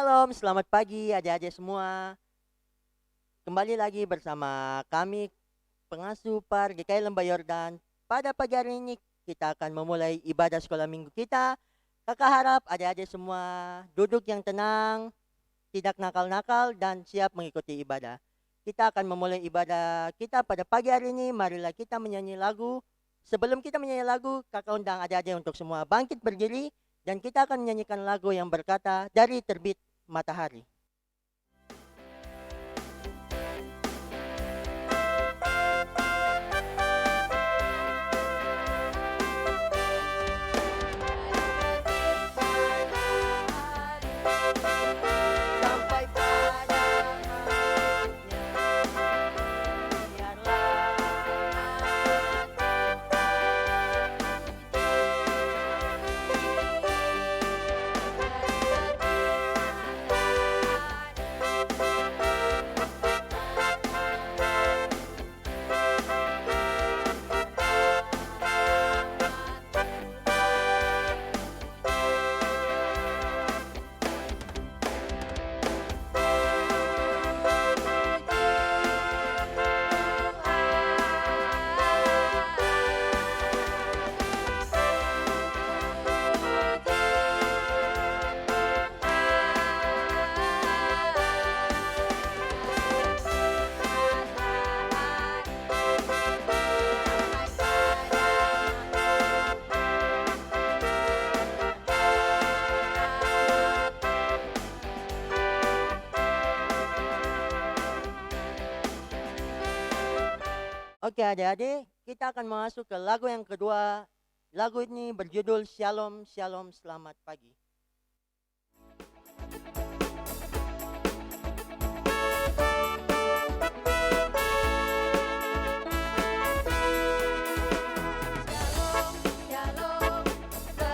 Shalom, selamat pagi adik-adik semua. Kembali lagi bersama kami pengasuh Par GKI Lembah Yordan. Pada pagi hari ini kita akan memulai ibadah sekolah minggu kita. Kakak harap adik-adik semua duduk yang tenang, tidak nakal-nakal dan siap mengikuti ibadah. Kita akan memulai ibadah kita pada pagi hari ini. Marilah kita menyanyi lagu. Sebelum kita menyanyi lagu, kakak undang adik-adik untuk semua bangkit berdiri dan kita akan menyanyikan lagu yang berkata Dari Terbit Matahari. Sampai pada mautnya, biarlah Oke adik-adik, kita akan masuk ke lagu yang kedua. Lagu ini berjudul Shalom, Shalom, Selamat Pagi. Shalom, shalom,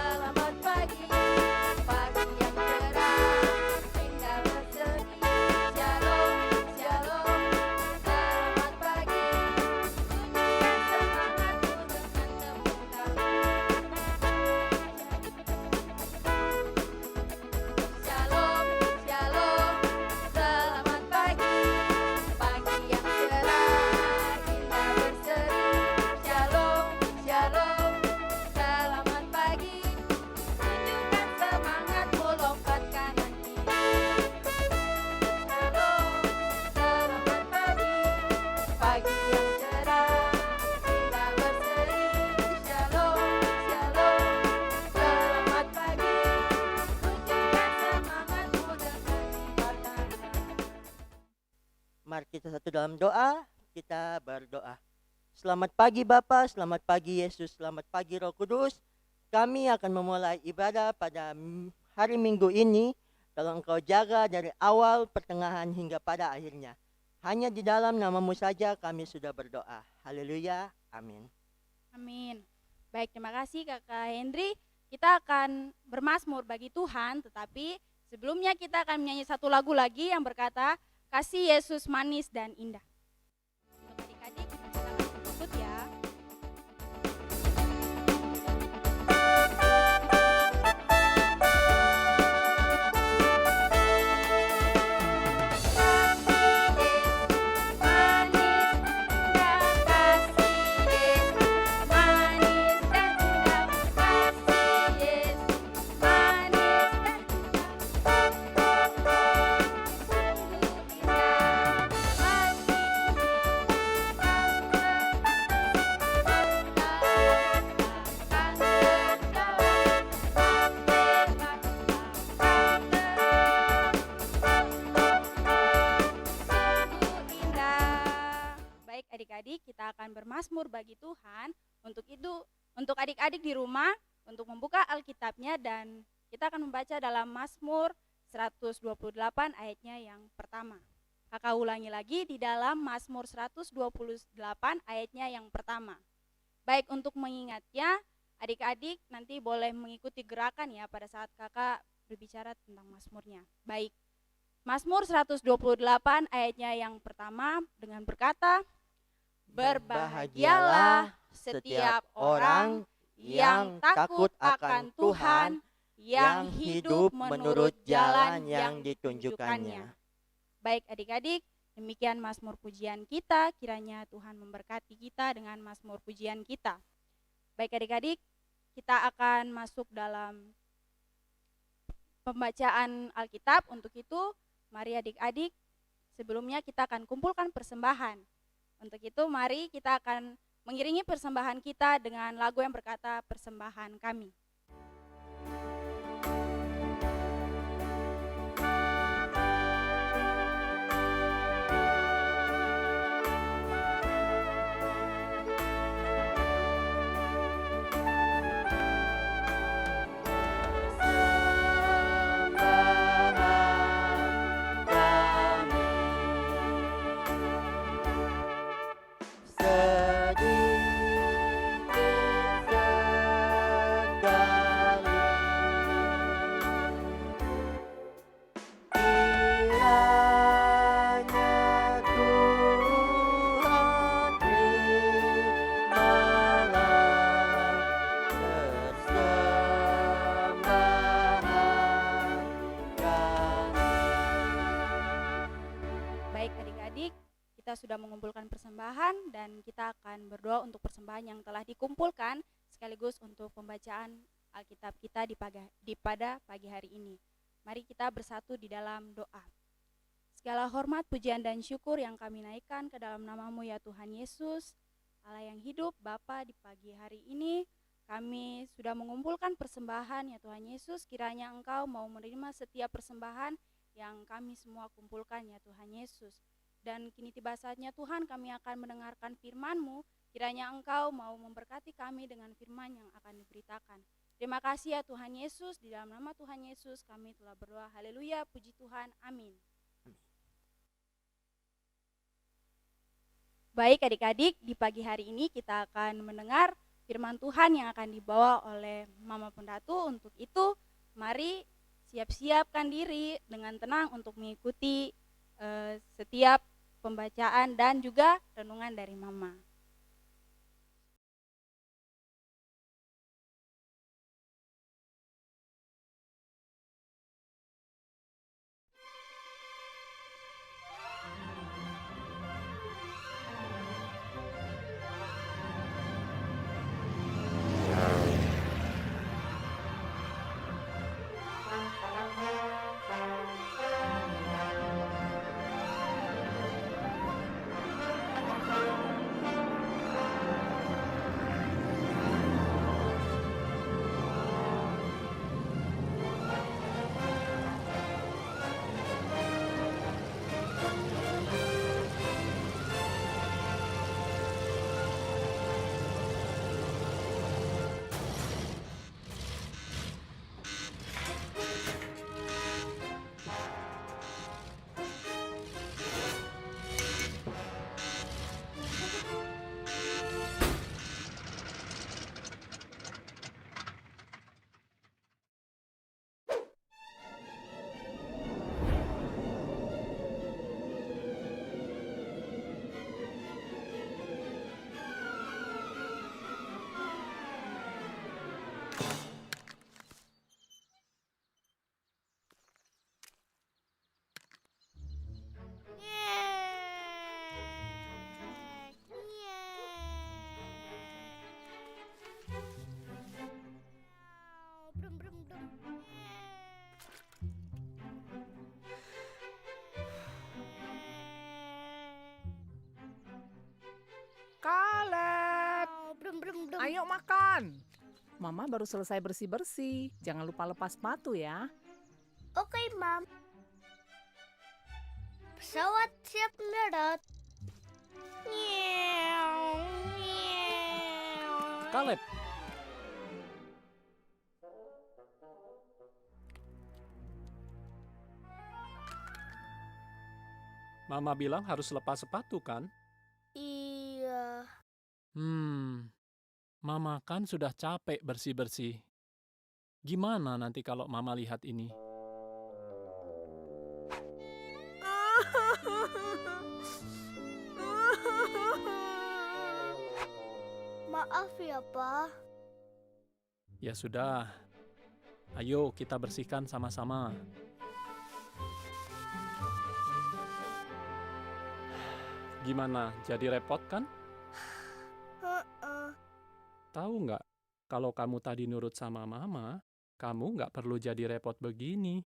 selamat pagi, pagi yang cerah, indah berseri. Shalom, shalom, selamat pagi, tunjukkan semangatmu dengan tepuk tangan. Shalom, shalom, selamat pagi, pagi yang cerah, indah berseri. Shalom, shalom, selamat pagi, tunjukkan semangatmu, lompat kanan kiri. Shalom, selamat pagi, pagi yang cerah, indah berseri. Shalom, shalom, selamat pagi, tunjukkan semangatmu dengan lipat tangan. Mari kita satu dalam doa, kita berdoa. Selamat pagi Bapa, selamat pagi Yesus, selamat pagi Roh Kudus. Kami akan memulai ibadah pada hari Minggu ini. Tolong Engkau jaga dari awal, pertengahan hingga pada akhirnya. Hanya di dalam nama-Mu saja kami sudah berdoa. Haleluya, amin. Amin. Baik, terima kasih Kakak Hendri. Kita akan bermazmur bagi Tuhan, tetapi sebelumnya kita akan menyanyi satu lagu lagi yang berkata, Kasih Yesus manis dan indah. Untuk adik-adik, kita silakan ikut ya. Baik adik-adik, kita akan bermazmur bagi Tuhan. Untuk itu, untuk adik-adik di rumah, untuk membuka Alkitabnya dan kita akan membaca dalam Mazmur 128 ayatnya yang pertama. Kakak ulangi lagi di dalam Mazmur 128 ayatnya yang pertama. Baik, untuk mengingatnya, adik-adik nanti boleh mengikuti gerakan ya pada saat kakak berbicara tentang Mazmurnya. Baik, Mazmur 128 ayatnya yang pertama dengan berkata, Berbahagialah setiap orang yang takut akan Tuhan yang hidup menurut jalan yang ditunjukkannya. Baik adik-adik, demikian Mazmur pujian kita. Kiranya Tuhan memberkati kita dengan Mazmur pujian kita. Baik adik-adik, kita akan masuk dalam pembacaan Alkitab. Untuk itu, mari adik-adik, sebelumnya kita akan kumpulkan persembahan. Untuk itu, mari kita akan mengiringi persembahan kita dengan lagu yang berkata persembahan kami. Baik adik-adik, kita sudah mengumpulkan persembahan dan kita akan berdoa untuk persembahan yang telah dikumpulkan sekaligus untuk pembacaan Alkitab kita pada pagi hari ini. Mari kita bersatu di dalam doa. Segala hormat, pujian dan syukur yang kami naikkan ke dalam nama-Mu ya Tuhan Yesus, Allah yang hidup. Bapa, di pagi hari ini kami sudah mengumpulkan persembahan ya Tuhan Yesus. Kiranya Engkau mau menerima setiap persembahan yang kami semua kumpulkan ya Tuhan Yesus. Dan kini tiba saatnya Tuhan, kami akan mendengarkan firman-Mu. Kiranya Engkau mau memberkati kami dengan firman yang akan diberitakan. Terima kasih ya Tuhan Yesus, di dalam nama Tuhan Yesus kami telah berdoa. Haleluya, puji Tuhan, amin. Baik adik-adik, di pagi hari ini kita akan mendengar firman Tuhan yang akan dibawa oleh Mama Pendatu. Untuk itu, mari siap-siapkan diri dengan tenang untuk mengikuti setiap pembacaan dan juga renungan dari Mama. Kaleb, ayo makan. Mama baru selesai bersih-bersih. Jangan lupa lepas sepatu ya. Oke, Mam. Pesawat siap mendarat. Kaleb, Mama bilang harus lepas sepatu kan? Iya. Mama kan sudah capek bersih-bersih. Gimana nanti kalau Mama lihat ini? Maaf ya, Pa. Ya sudah, Ayo kita bersihkan sama-sama. Gimana, jadi repot kan? Heeh. Tahu nggak, kalau kamu tadi nurut sama mama, kamu nggak perlu jadi repot begini.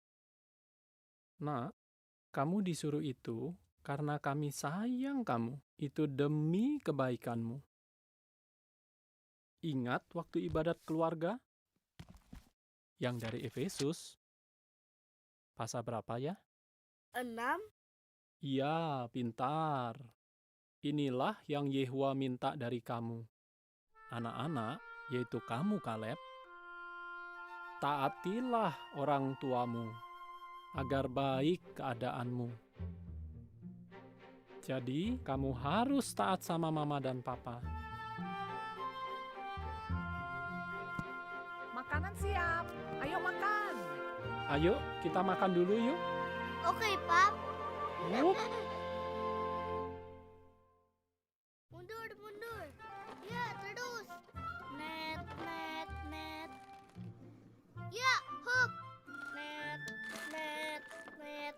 Nak, kamu disuruh itu karena kami sayang kamu. Itu demi kebaikanmu. Ingat waktu ibadat keluarga? Yang dari Efesus. Pasal berapa ya? 6. Iya, pintar. Inilah yang Yehua minta dari kamu. Anak-anak, yaitu kamu Kaleb, taatilah orang tuamu, agar baik keadaanmu. Jadi, kamu harus taat sama mama dan papa. Makanan siap. Ayo makan. Ayo, kita makan dulu yuk. Oke, Pap. Yup. Mundur, mundur. Ya, terus. Net, net, net. Ya, hop. Net, net, net.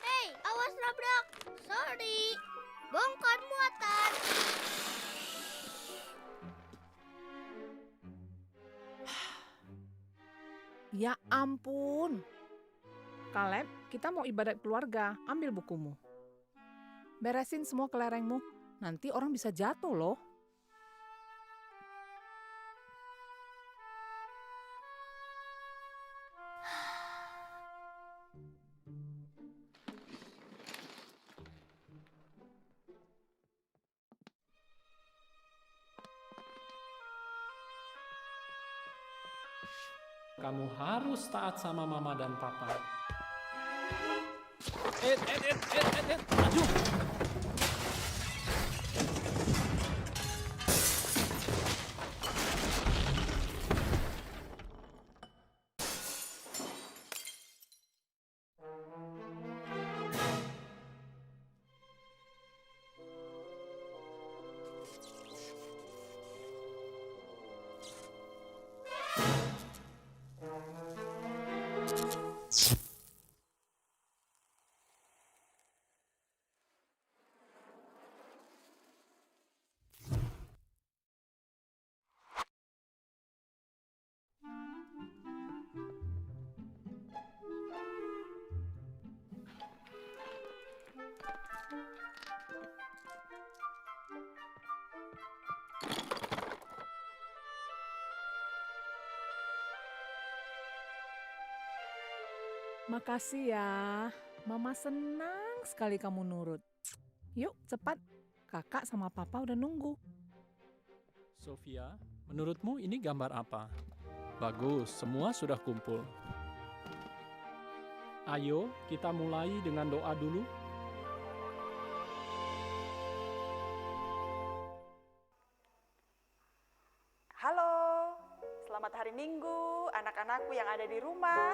Hei, awas nabrak. Sorry. Bongkar muatan. Ya ampun. Kaleb, kita mau ibadat keluarga. Ambil bukumu. Beresin semua kelerengmu. Nanti orang bisa jatuh loh. Kamu harus taat sama mama dan papa. Maju. Makasih ya. Mama senang sekali kamu nurut. Yuk, cepat. Kakak sama papa udah nunggu. Sofia, menurutmu ini gambar apa? Bagus, semua sudah kumpul. Ayo, kita mulai dengan doa dulu. Halo, selamat hari Minggu anak-anakku yang ada di rumah.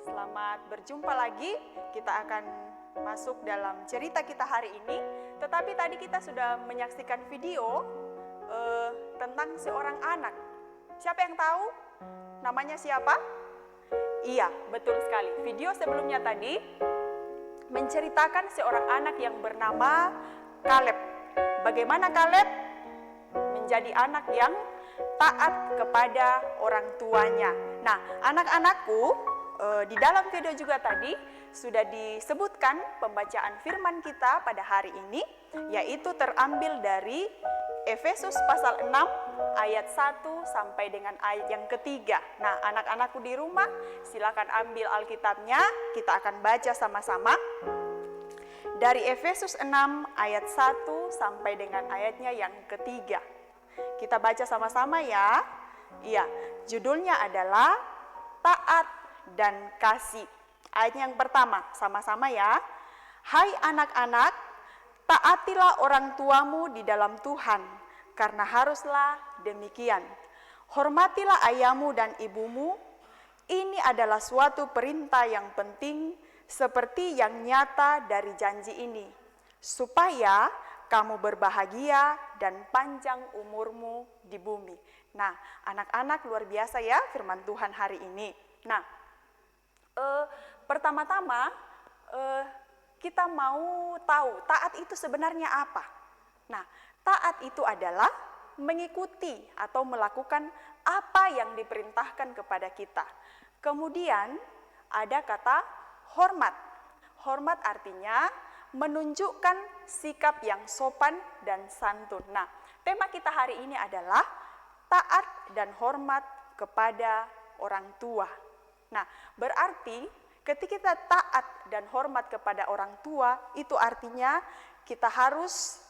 Selamat berjumpa lagi. Kita akan masuk dalam cerita kita hari ini. Tetapi tadi kita sudah menyaksikan video tentang seorang anak. Siapa yang tahu? Namanya siapa? Iya, betul sekali. Video sebelumnya tadi menceritakan seorang anak yang bernama Kaleb. Bagaimana Kaleb menjadi anak yang taat kepada orang tuanya. Nah, anak-anakku, di dalam video juga tadi sudah disebutkan pembacaan firman kita pada hari ini, yaitu terambil dari Efesus pasal 6 ayat 1 sampai dengan ayat yang ketiga. Nah, anak-anakku di rumah, silakan ambil Alkitabnya, kita akan baca sama-sama. Dari Efesus 6 ayat 1 sampai dengan ayatnya yang ketiga. Kita baca sama-sama ya. Iya, judulnya adalah Taat dan Kasih. Ayat yang pertama, sama-sama ya. Hai anak-anak, taatilah orang tuamu di dalam Tuhan, karena haruslah demikian. Hormatilah ayahmu dan ibumu. Ini adalah suatu perintah yang penting, seperti yang nyata dari janji ini, supaya kamu berbahagia dan panjang umurmu di bumi. Nah, anak-anak luar biasa ya firman Tuhan hari ini. Nah, pertama-tama kita mau tahu taat itu sebenarnya apa. Nah, taat itu adalah mengikuti atau melakukan apa yang diperintahkan kepada kita. Kemudian ada kata hormat. Hormat artinya menunjukkan sikap yang sopan dan santun. Nah, tema kita hari ini adalah taat dan hormat kepada orang tua. Nah, berarti ketika kita taat dan hormat kepada orang tua, itu artinya kita harus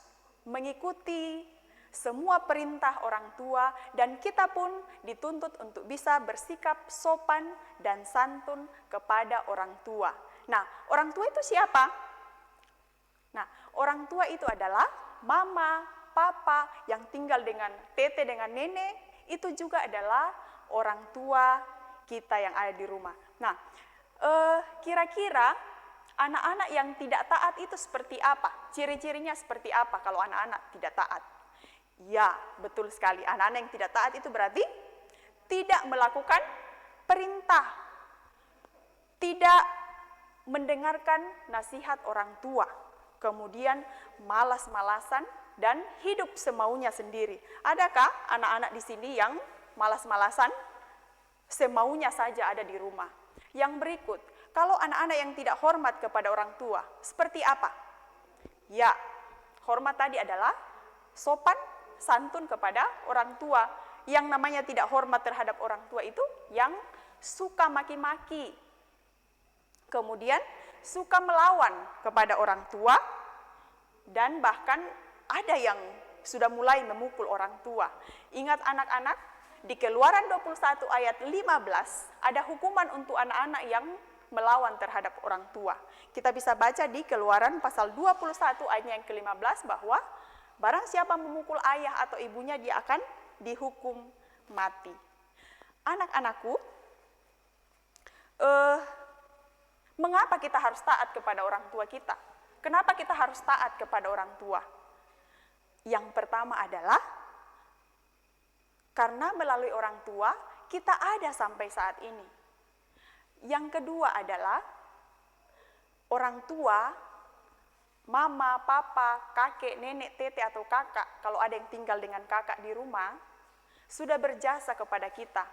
mengikuti semua perintah orang tua dan kita pun dituntut untuk bisa bersikap sopan dan santun kepada orang tua. Nah, orang tua itu siapa? Nah, orang tua itu adalah mama, papa yang tinggal dengan tete, dengan nenek, itu juga adalah orang tua kita yang ada di rumah. Nah, kira-kira anak-anak yang tidak taat itu seperti apa? Ciri-cirinya seperti apa kalau anak-anak tidak taat? Ya, betul sekali. Anak-anak yang tidak taat itu berarti tidak melakukan perintah, tidak mendengarkan nasihat orang tua, kemudian malas-malasan dan hidup semaunya sendiri. Adakah anak-anak di sini yang malas-malasan, semaunya saja ada di rumah? Yang berikut, kalau anak-anak yang tidak hormat kepada orang tua, seperti apa? Ya, hormat tadi adalah sopan, santun kepada orang tua. Yang namanya tidak hormat terhadap orang tua itu yang suka maki-maki, kemudian suka melawan kepada orang tua, dan bahkan ada yang sudah mulai memukul orang tua. Ingat anak-anak, di Keluaran 21 ayat 15 ada hukuman untuk anak-anak yang melawan terhadap orang tua. Kita bisa baca di Keluaran pasal 21 ayat yang ke-15 bahwa barang siapa memukul ayah atau ibunya dia akan dihukum mati. Anak-anakku, mengapa kita harus taat kepada orang tua kita? Kenapa kita harus taat kepada orang tua? Yang pertama adalah karena melalui orang tua kita ada sampai saat ini. Yang kedua adalah orang tua, mama, papa, kakek, nenek, tete atau kakak, kalau ada yang tinggal dengan kakak di rumah, sudah berjasa kepada kita.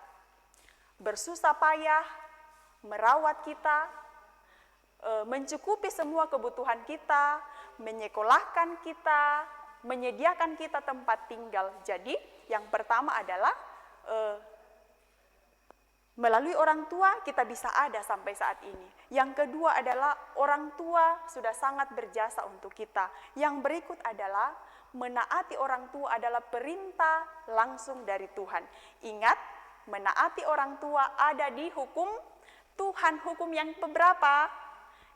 Bersusah payah, merawat kita, mencukupi semua kebutuhan kita, menyekolahkan kita, menyediakan kita tempat tinggal. Jadi yang pertama adalah melalui orang tua kita bisa ada sampai saat ini. Yang kedua adalah orang tua sudah sangat berjasa untuk kita. Yang berikut adalah menaati orang tua adalah perintah langsung dari Tuhan. Ingat, menaati orang tua ada di hukum Tuhan. Hukum yang keberapa?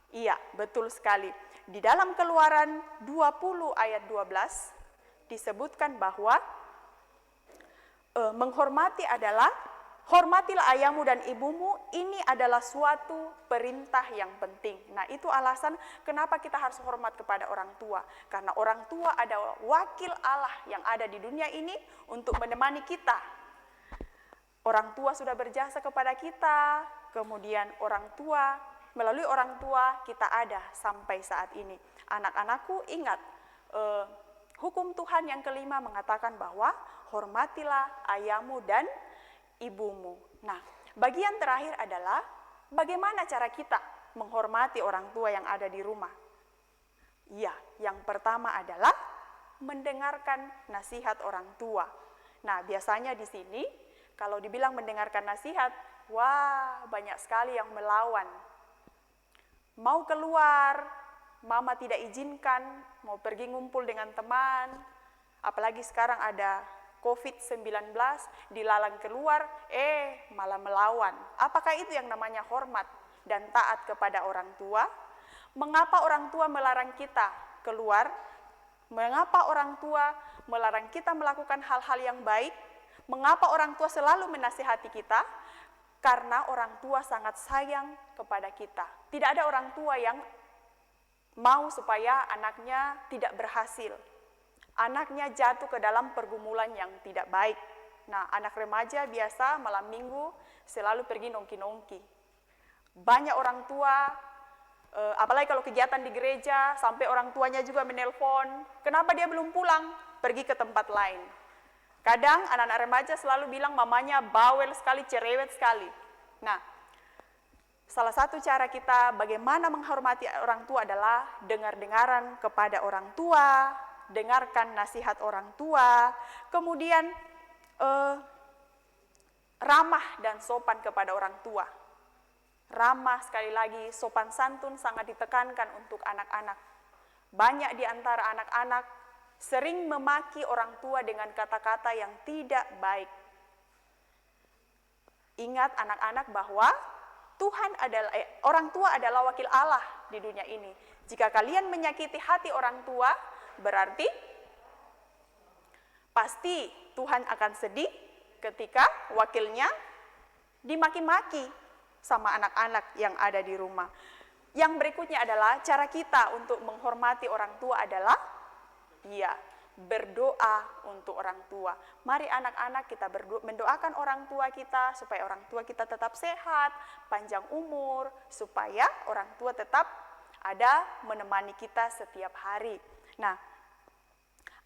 Iya, betul sekali. Di dalam Keluaran 20 ayat 12 disebutkan bahwa menghormati adalah hormatilah ayahmu dan ibumu, ini adalah suatu perintah yang penting. Nah, itu alasan kenapa kita harus hormat kepada orang tua. Karena orang tua adalah wakil Allah yang ada di dunia ini untuk menemani kita. Orang tua sudah berjasa kepada kita, kemudian orang tua, melalui orang tua kita ada sampai saat ini. Anak-anakku ingat, hukum Tuhan yang kelima mengatakan bahwa hormatilah ayahmu dan ibumu. Nah, bagian terakhir adalah bagaimana cara kita menghormati orang tua yang ada di rumah. Ya, yang pertama adalah mendengarkan nasihat orang tua. Nah, biasanya di sini kalau dibilang mendengarkan nasihat, wah, banyak sekali yang melawan. Mau keluar, mama tidak izinkan, mau pergi ngumpul dengan teman, apalagi sekarang ada COVID-19, dilarang keluar, malah melawan. Apakah itu yang namanya hormat dan taat kepada orang tua? Mengapa orang tua melarang kita keluar? Mengapa orang tua melarang kita melakukan hal-hal yang baik? Mengapa orang tua selalu menasihati kita? Karena orang tua sangat sayang kepada kita. Tidak ada orang tua yang mau supaya anaknya tidak berhasil. anaknya jatuh ke dalam pergumulan yang tidak baik. Nah, anak remaja biasa malam minggu selalu pergi nongki-nongki. Banyak orang tua, apalagi kalau kegiatan di gereja, sampai orang tuanya juga menelpon, kenapa dia belum pulang, pergi ke tempat lain. Kadang anak-anak remaja selalu bilang mamanya bawel sekali, cerewet sekali. Nah, salah satu cara kita bagaimana menghormati orang tua adalah dengar-dengaran kepada orang tua, dengarkan nasihat orang tua, kemudian ramah dan sopan kepada orang tua. Ramah, sekali lagi, sopan santun sangat ditekankan untuk anak-anak. Banyak di antara anak-anak sering memaki orang tua dengan kata-kata yang tidak baik. Ingat anak-anak bahwa orang tua adalah wakil Allah di dunia ini. Jika kalian menyakiti hati orang tua, berarti pasti Tuhan akan sedih ketika wakilnya dimaki-maki sama anak-anak yang ada di rumah. Yang berikutnya adalah cara kita untuk menghormati orang tua adalah berdoa untuk orang tua. Mari anak-anak kita mendoakan orang tua kita supaya orang tua kita tetap sehat, panjang umur, supaya orang tua tetap ada menemani kita setiap hari. Nah,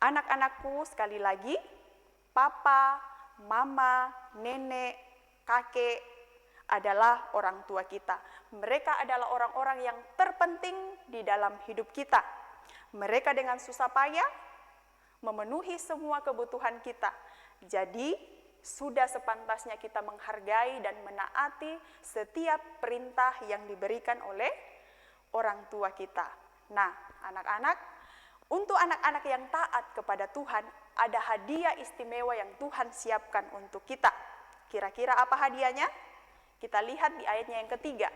anak-anakku, sekali lagi, papa, mama, nenek, kakek adalah orang tua kita. Mereka adalah orang-orang yang terpenting di dalam hidup kita. Mereka dengan susah payah memenuhi semua kebutuhan kita. Jadi, sudah sepantasnya kita menghargai dan menaati setiap perintah yang diberikan oleh orang tua kita. Nah, anak-anak, untuk anak-anak yang taat kepada Tuhan, ada hadiah istimewa yang Tuhan siapkan untuk kita. Kira-kira apa hadiahnya? Kita lihat di ayatnya yang ketiga.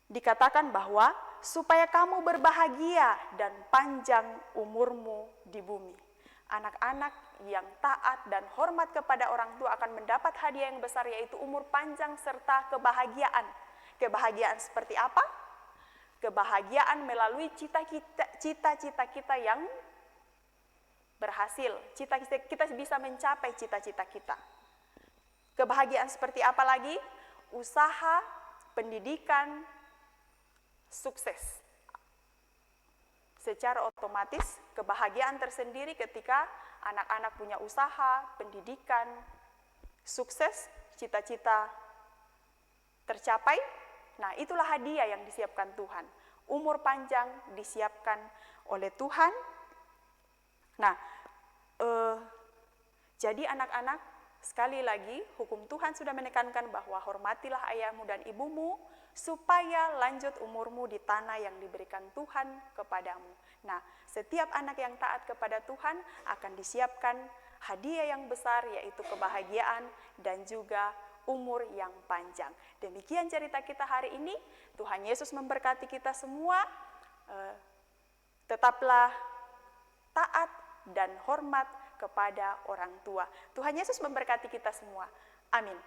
Dikatakan bahwa supaya kamu berbahagia dan panjang umurmu di bumi. Anak-anak yang taat dan hormat kepada orang tua akan mendapat hadiah yang besar, yaitu umur panjang serta kebahagiaan. Kebahagiaan seperti apa? Kebahagiaan melalui cita-cita kita yang berhasil. Kita bisa mencapai cita-cita kita. Kebahagiaan seperti apa lagi? Usaha, pendidikan, sukses. Secara otomatis kebahagiaan tersendiri ketika anak-anak punya usaha, pendidikan, sukses, cita-cita tercapai. Nah, itulah hadiah yang disiapkan Tuhan. Umur panjang disiapkan oleh Tuhan. Nah, jadi anak-anak, sekali lagi hukum Tuhan sudah menekankan bahwa hormatilah ayahmu dan ibumu supaya lanjut umurmu di tanah yang diberikan Tuhan kepadamu. Nah, setiap anak yang taat kepada Tuhan akan disiapkan hadiah yang besar, yaitu kebahagiaan dan juga umur yang panjang. Demikian cerita kita hari ini. Tuhan Yesus memberkati kita semua. Tetaplah taat dan hormat kepada orang tua. Tuhan Yesus memberkati kita semua. Amin.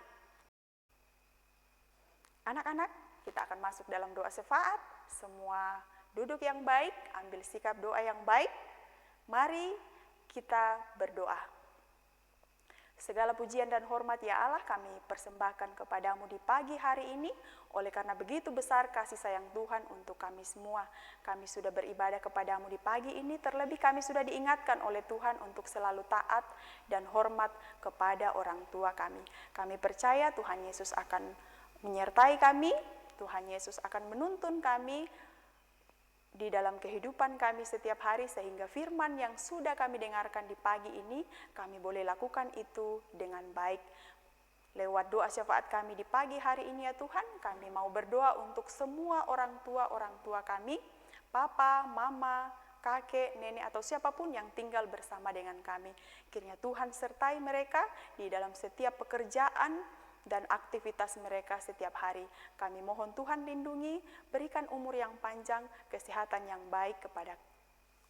Anak-anak, kita akan masuk dalam doa syafaat. Semua duduk yang baik, ambil sikap doa yang baik. Mari kita berdoa. Segala pujian dan hormat ya Allah kami persembahkan kepadamu di pagi hari ini. Oleh karena begitu besar kasih sayang Tuhan untuk kami semua. Kami sudah beribadah kepadamu di pagi ini. Terlebih kami sudah diingatkan oleh Tuhan untuk selalu taat dan hormat kepada orang tua kami. Kami percaya Tuhan Yesus akan menyertai kami. Tuhan Yesus akan menuntun kami di dalam kehidupan kami setiap hari, sehingga firman yang sudah kami dengarkan di pagi ini, kami boleh lakukan itu dengan baik. Lewat doa syafaat kami di pagi hari ini ya Tuhan, kami mau berdoa untuk semua orang tua kami, papa, mama, kakek, nenek, atau siapapun yang tinggal bersama dengan kami. Kiranya Tuhan sertai mereka di dalam setiap pekerjaan dan aktivitas mereka setiap hari. Kami mohon Tuhan lindungi, berikan umur yang panjang, kesehatan yang baik kepada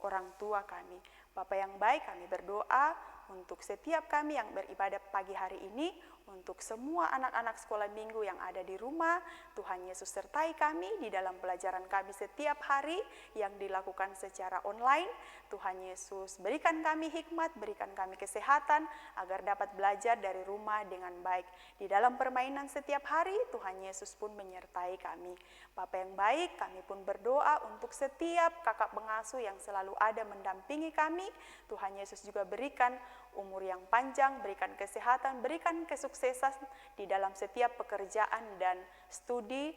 orang tua kami. Bapa yang baik, kami berdoa untuk setiap kami yang beribadah pagi hari ini, untuk semua anak-anak sekolah minggu yang ada di rumah. Tuhan Yesus sertai kami di dalam pelajaran kami setiap hari yang dilakukan secara online. Tuhan Yesus berikan kami hikmat, berikan kami kesehatan agar dapat belajar dari rumah dengan baik. Di dalam permainan setiap hari, Tuhan Yesus pun menyertai kami. Bapa yang baik, kami pun berdoa untuk setiap kakak pengasuh yang selalu ada mendampingi kami. Tuhan Yesus juga berikan umur yang panjang, berikan kesehatan, berikan kesuksesan di dalam setiap pekerjaan dan studi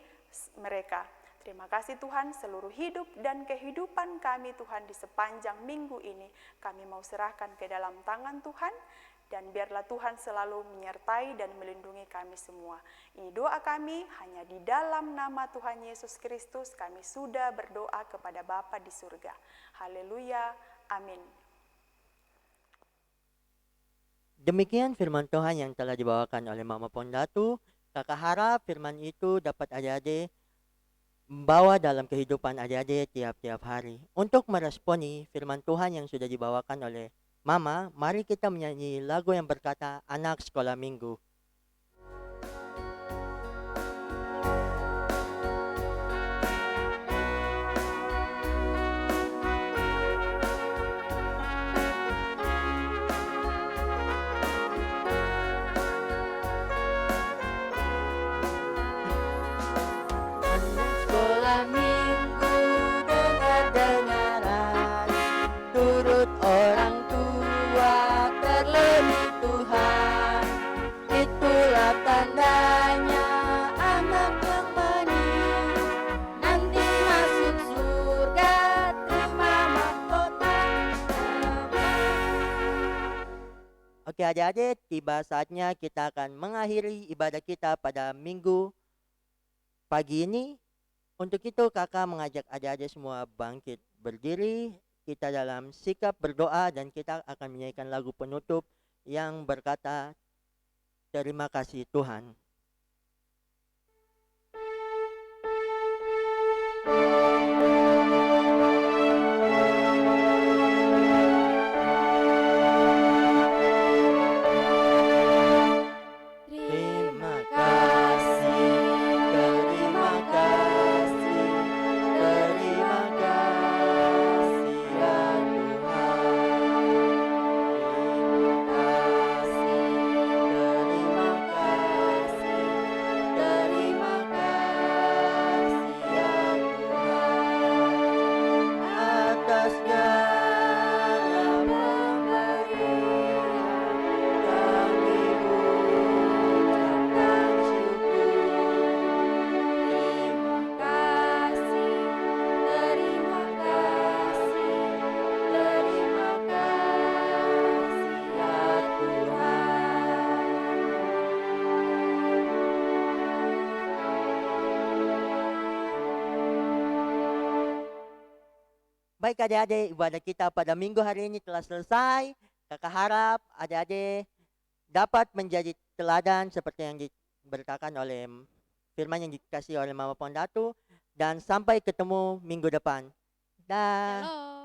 mereka. Terima kasih Tuhan, seluruh hidup dan kehidupan kami Tuhan di sepanjang minggu ini kami mau serahkan ke dalam tangan Tuhan, dan biarlah Tuhan selalu menyertai dan melindungi kami semua. Ini doa kami hanya di dalam nama Tuhan Yesus Kristus kami sudah berdoa kepada Bapa di surga. Haleluya, amin. Demikian firman Tuhan yang telah dibawakan oleh Mama Pondatu. Kakak harap firman itu dapat adik-adik membawa dalam kehidupan adik-adik tiap-tiap hari. Untuk meresponi firman Tuhan yang sudah dibawakan oleh Mama, mari kita menyanyi lagu yang berkata Anak Sekolah Minggu. Sekolah minggu dengar-dengaran, turut orang tua terlebih Tuhan. Itulah tandanya anak yang manis, nanti masuk surga terima mahkota damai. Oke adik-adik, tiba saatnya kita akan mengakhiri ibadah kita pada minggu pagi ini. Untuk itu kakak mengajak adik-adik semua bangkit berdiri, kita dalam sikap berdoa, dan kita akan menyanyikan lagu penutup yang berkata terima kasih Tuhan. Terima kasih, terima kasih, terima kasih ya Tuhan. Terima kasih, terima kasih, terima kasih ya Tuhan. Atas segala pemberian kami ucapkan syukur. Terima kasih, terima kasih, terima kasih ya Tuhan. Baik adik-adik, ibadah kita pada minggu hari ini telah selesai. Kakak harap adik-adik dapat menjadi teladan seperti yang diberitakan oleh firman yang dikasih oleh Mama Pondatu. Dan sampai ketemu minggu depan. Dah. Shalom.